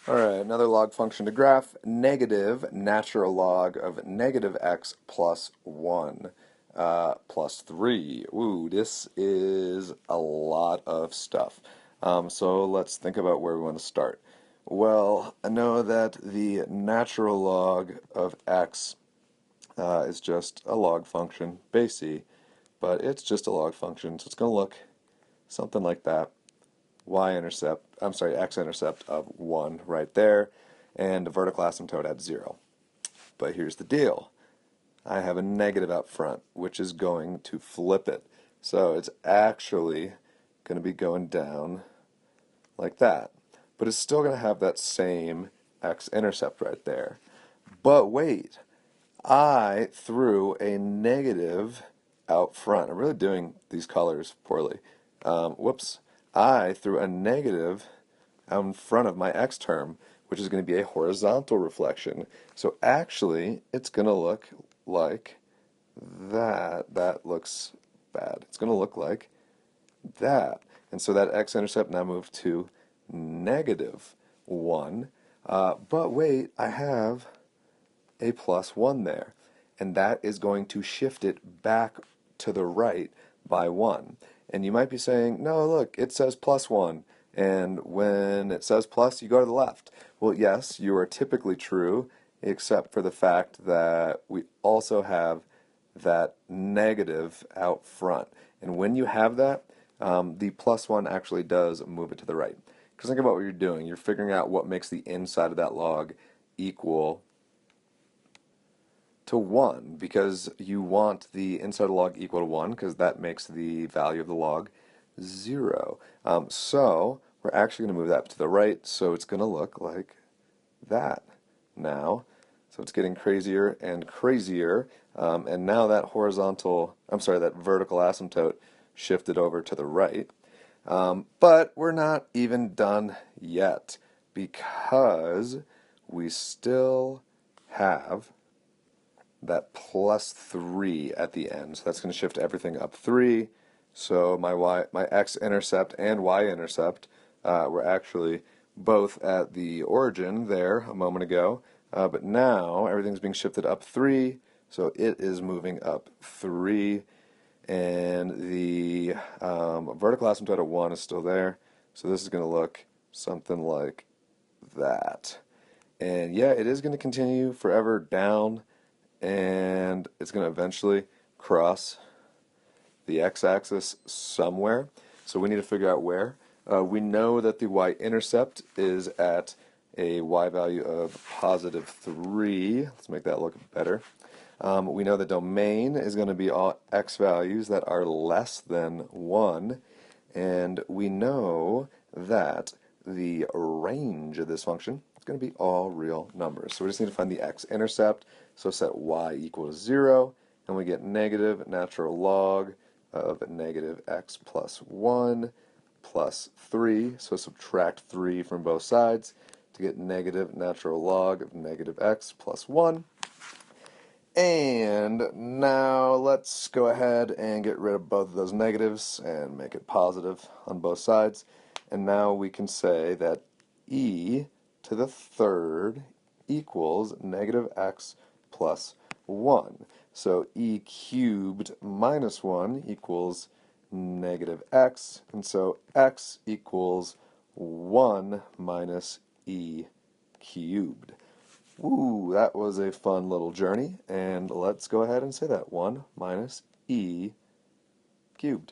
Alright, another log function to graph, negative natural log of negative x plus 1 plus 3. Ooh, this is a lot of stuff. So let's think about where we want to start. Well, I know that the natural log of x is just a log function, base e, but it's just a log function, so it's going to look something like that. X-intercept of 1 right there, and the vertical asymptote at 0. But here's the deal. I have a negative out front, which is going to flip it. So it's actually going to be going down like that. But it's still going to have that same x-intercept right there. But wait, I threw a negative out front. I'm really doing these colors poorly. Whoops. I threw a negative out in front of my x term, which is going to be a horizontal reflection. So actually, it's going to look like that. That looks bad. It's going to look like that. And so that x-intercept now moved to negative 1. But wait, I have a plus 1 there. And that is going to shift it back to the right by 1. And you might be saying, no, look, it says plus 1. And when it says plus, you go to the left. Well, yes, you are typically true, except for the fact that we also have that negative out front. And when you have that, the plus 1 actually does move it to the right. Because think about what you're doing. You're figuring out what makes the inside of that log equal to 1, because you want the inside of the log equal to 1, because that makes the value of the log 0. So we're actually going to move that to the right, so it's going to look like that now. So it's getting crazier and crazier, and now that that vertical asymptote shifted over to the right. But we're not even done yet, because we still have that plus 3 at the end. So that's going to shift everything up 3. So my x-intercept and y-intercept were actually both at the origin there a moment ago. But now everything's being shifted up 3. So it is moving up 3. And the vertical asymptote at 1 is still there. So this is going to look something like that. And yeah, it is going to continue forever down, and it's going to eventually cross the x-axis somewhere. So we need to figure out where. We know that the y-intercept is at a y value of positive 3. Let's make that look better. We know the domain is going to be all x values that are less than 1. And we know that the range of this function is going to be all real numbers. So we just need to find the x-intercept. So set y equal to 0, and we get negative natural log of negative x plus 1 plus 3. So subtract 3 from both sides to get negative natural log of negative x plus 1. And now let's go ahead and get rid of both of those negatives and make it positive on both sides. And now we can say that e to the third equals negative x plus 1. So e cubed minus 1 equals negative x. And so x equals 1 minus e cubed. Ooh, that was a fun little journey, and let's go ahead and say that. 1 minus e cubed.